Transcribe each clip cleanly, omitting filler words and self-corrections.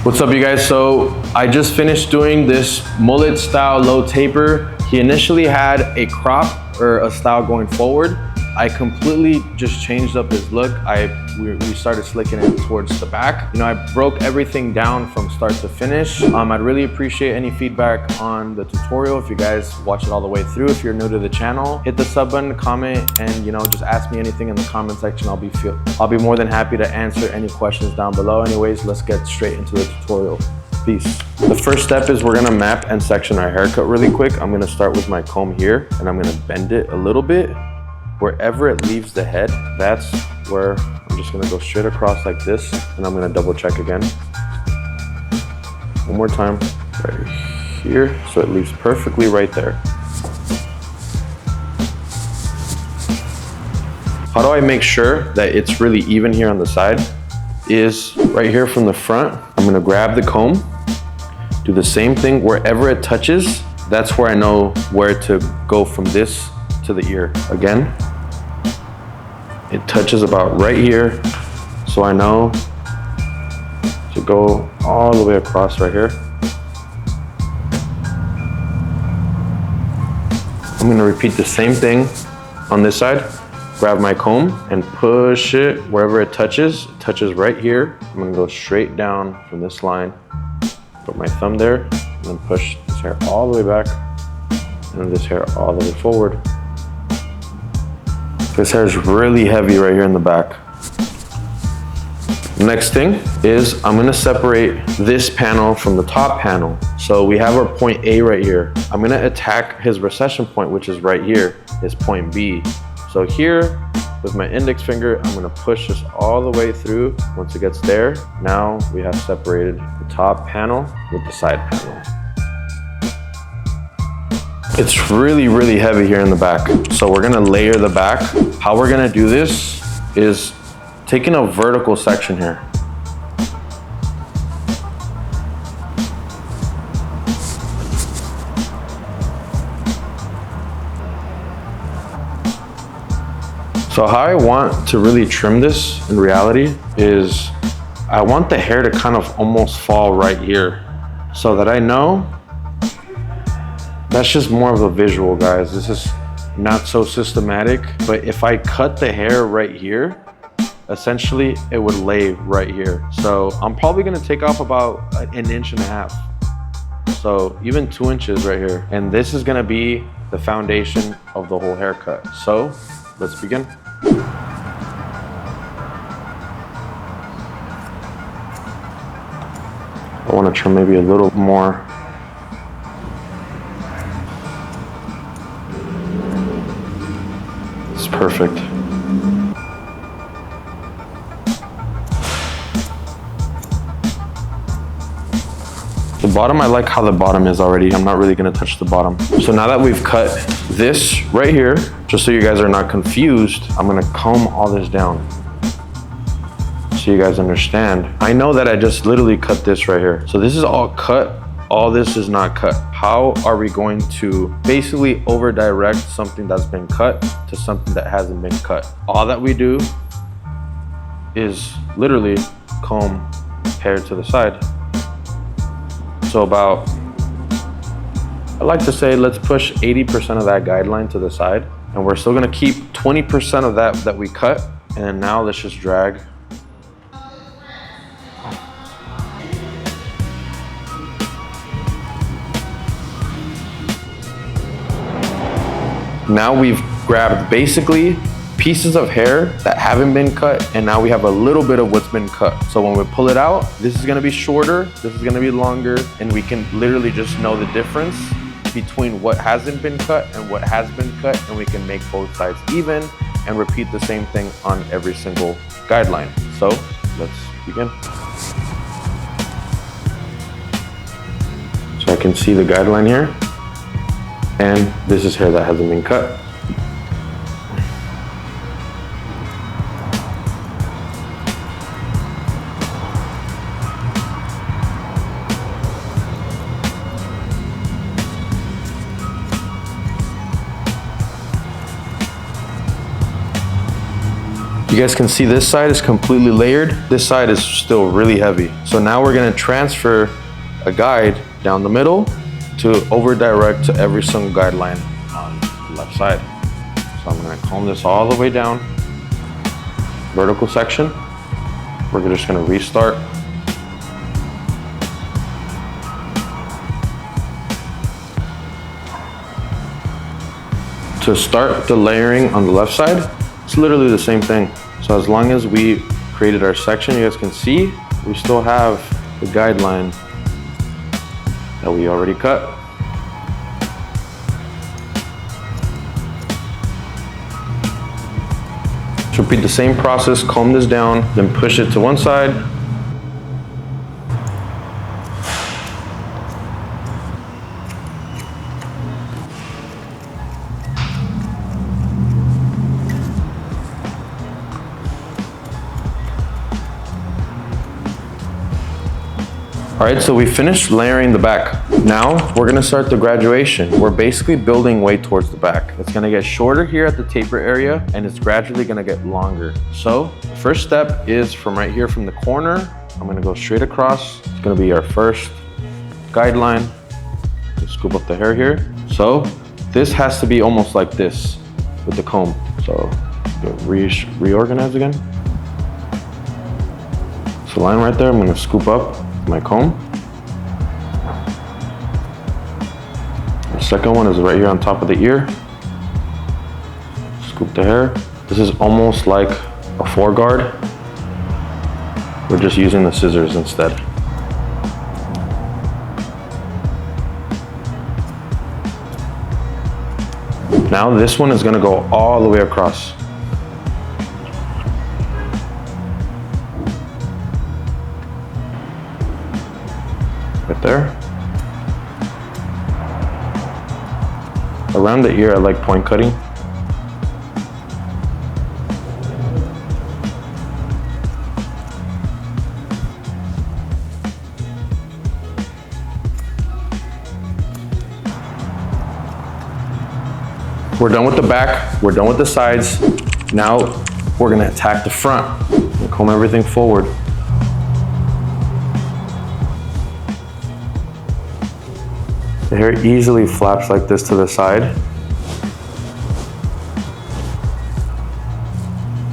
What's up, you guys? So I just finished doing this mullet style low taper. He initially had a crop or a style going forward. I completely just changed up his look. We started slicking it towards the back. You know, I broke everything down from start to finish. I'd really appreciate any feedback on the tutorial. If you guys watch it all the way through, if you're new to the channel, hit the sub button, comment, and you know, just ask me anything in the comment section. I'll be more than happy to answer any questions down below. Anyways, let's get straight into the tutorial. Peace. The first step is we're gonna map and section our haircut really quick. I'm gonna start with my comb here, and I'm gonna bend it a little bit. Wherever it leaves the head, that's where I'm just gonna go straight across like this, and I'm gonna double check again. One more time, right here, so it leaves perfectly right there. How do I make sure that it's really even here on the side? Is right here from the front, I'm gonna grab the comb, do the same thing wherever it touches. That's where I know where to go from this to the ear. Again, it touches about right here, so I know to go all the way across right here. I'm gonna repeat the same thing on this side. Grab my comb and push it wherever it touches right here. I'm gonna go straight down from this line, put my thumb there, and then push this hair all the way back, and then this hair all the way forward. This hair is really heavy right here in the back. Next thing is I'm gonna separate this panel from the top panel. So we have our point A right here. I'm gonna attack his recession point, which is right here, his point B. So here, with my index finger, I'm gonna push this all the way through. Once it gets there, now we have separated the top panel with the side panel. It's really, really heavy here in the back. So we're gonna layer the back. How we're gonna do this is taking a vertical section here. So how I want to really trim this in reality is I want the hair to kind of almost fall right here so that I know. That's just more of a visual, guys. This is not so systematic, but if I cut the hair right here, essentially it would lay right here. So I'm probably gonna take off about 1.5 inches. So even 2 inches right here. And this is gonna be the foundation of the whole haircut. So let's begin. I wanna trim maybe a little more. Perfect. The bottom, I like how the bottom is already. I'm not really gonna touch the bottom. So now that we've cut this right here, just so you guys are not confused, I'm gonna comb all this down so you guys understand. I know that I just literally cut this right here. So this is all cut. All this is not cut. How are we going to basically over direct something that's been cut to something that hasn't been cut? All that we do is literally comb hair to the side. So about, I like to say, let's push 80% of that guideline to the side, and we're still gonna keep 20% of that we cut, and now let's just drag. Now we've grabbed basically pieces of hair that haven't been cut, and now we have a little bit of what's been cut. So when we pull it out, this is gonna be shorter, this is gonna be longer, and we can literally just know the difference between what hasn't been cut and what has been cut, and we can make both sides even and repeat the same thing on every single guideline. So let's begin. So I can see the guideline here. And this is hair that hasn't been cut. You guys can see this side is completely layered. This side is still really heavy. So now we're gonna transfer a guide down the middle to over direct to every single guideline on the left side. So I'm gonna comb this all the way down, vertical section. We're just gonna restart. To start the layering on the left side, it's literally the same thing. So as long as we created our section, you guys can see, we still have the guideline that we already cut. So repeat the same process, comb this down, then push it to one side. All right, so we finished layering the back. Now we're gonna start the graduation. We're basically building way towards the back. It's gonna get shorter here at the taper area and it's gradually gonna get longer. So the first step is from right here from the corner, I'm gonna go straight across. It's gonna be our first guideline. Scoop up the hair here. So this has to be almost like this with the comb. So reorganize again. So line right there, I'm gonna scoop up my comb. The second one is right here on top of the ear. Scoop the hair. This is almost like a foreguard. We're just using the scissors instead. Now this one is gonna go all the way across. Right there. Around the ear, I like point cutting. We're done with the back, we're done with the sides. Now we're gonna attack the front and comb everything forward. The hair easily flaps like this to the side.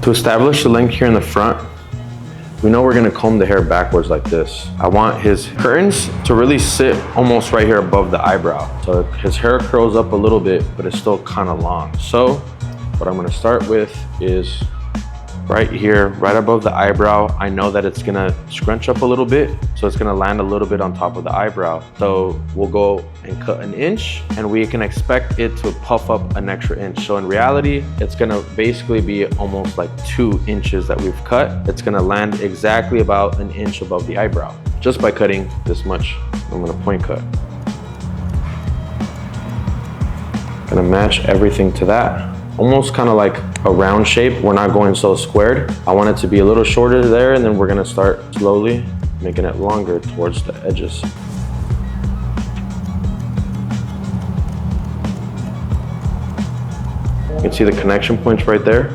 To establish the length here in the front, we know we're gonna comb the hair backwards like this. I want his curtains to really sit almost right here above the eyebrow. So his hair curls up a little bit, but it's still kind of long. So what I'm gonna start with is right here, right above the eyebrow. I know that it's gonna scrunch up a little bit, so it's gonna land a little bit on top of the eyebrow. So we'll go and cut an inch, and we can expect it to puff up an extra inch. So in reality, it's gonna basically be almost like 2 inches that we've cut. It's gonna land exactly about an inch above the eyebrow, just by cutting this much. I'm gonna point cut. Gonna match everything to that. Almost kind of like a round shape. We're not going so squared. I want it to be a little shorter there, and then we're gonna start slowly making it longer towards the edges. You can see the connection points right there.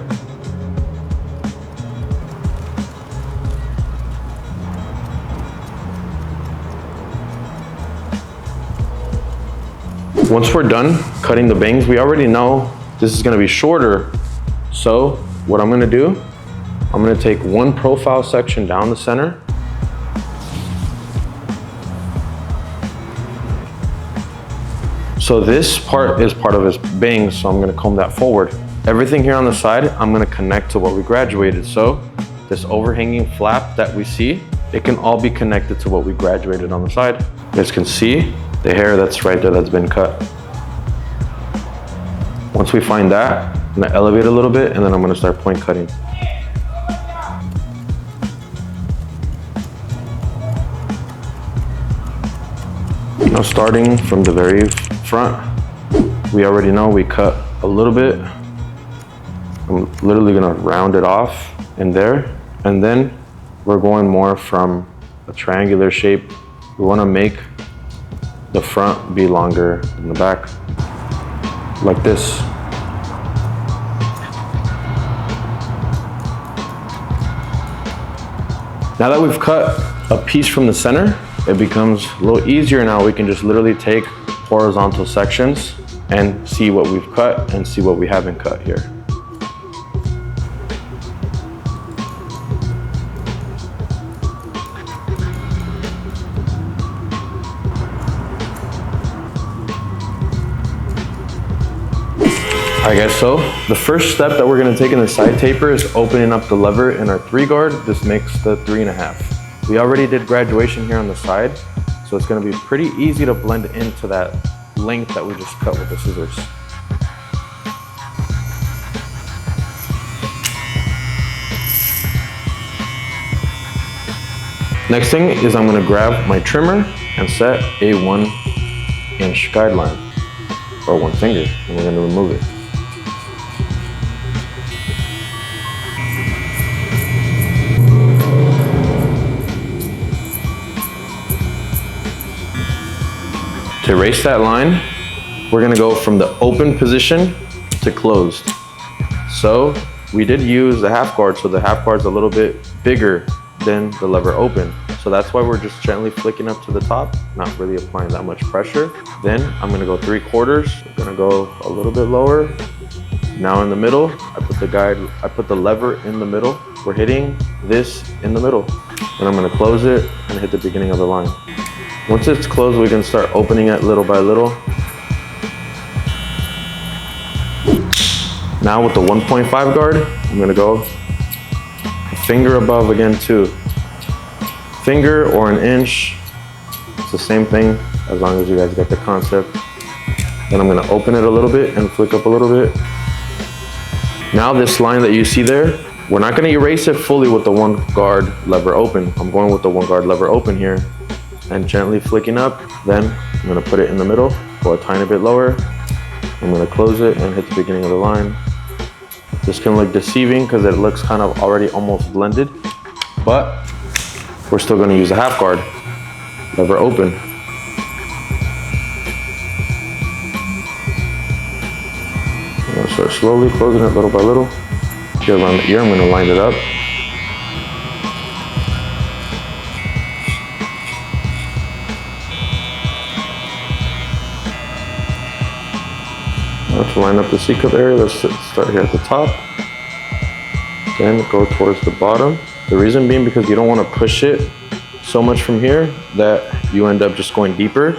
Once we're done cutting the bangs, we already know this is gonna be shorter. So what I'm gonna do, I'm gonna take one profile section down the center. So this part is part of his bangs, so I'm gonna comb that forward. Everything here on the side, I'm gonna connect to what we graduated. So this overhanging flap that we see, it can all be connected to what we graduated on the side. You guys can see the hair that's right there that's been cut. Once we find that, I'm gonna elevate a little bit, and then I'm gonna start point cutting. Now starting from the very front, we already know we cut a little bit. I'm literally gonna round it off in there, and then we're going more from a triangular shape. We wanna make the front be longer than the back, like this. Now that we've cut a piece from the center, it becomes a little easier now. We can just literally take horizontal sections and see what we've cut and see what we haven't cut here. Alright guys, so the first step that we're going to take in the side taper is opening up the lever in our 3 guard. This makes the 3.5. We already did graduation here on the side, so it's going to be pretty easy to blend into that length that we just cut with the scissors. Next thing is I'm going to grab my trimmer and set a 1-inch guideline, or 1 finger, and we're going to remove it. To erase that line, we're gonna go from the open position to closed. So we did use the half guard, so the half guard's a little bit bigger than the lever open. So that's why we're just gently flicking up to the top, not really applying that much pressure. Then I'm gonna go 3/4. I'm gonna go a little bit lower. Now in the middle, I put the lever in the middle. We're hitting this in the middle. And I'm gonna close it and hit the beginning of the line. Once it's closed, we can start opening it little by little. Now with the 1.5 guard, I'm gonna go a finger above again too. Finger or 1 inch, it's the same thing as long as you guys get the concept. Then I'm gonna open it a little bit and flick up a little bit. Now this line that you see there, we're not gonna erase it fully with the 1 guard lever open. I'm going with the 1 guard lever open here and gently flicking up. Then I'm gonna put it in the middle, go a tiny bit lower. I'm gonna close it and hit the beginning of the line. This can look deceiving because it looks kind of already almost blended, but we're still gonna use a half guard, lever open. I'm gonna start slowly closing it little by little. Here around the ear, I'm gonna line it up. To line up the C-cup area, let's start here at the top, then go towards the bottom. The reason being because you don't want to push it so much from here that you end up just going deeper.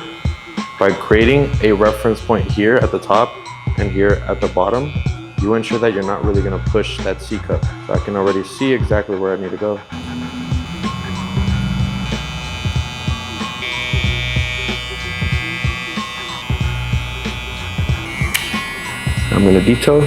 By creating a reference point here at the top and here at the bottom, you ensure that you're not really going to push that C-cup. So I can already see exactly where I need to go. I'm going to detail.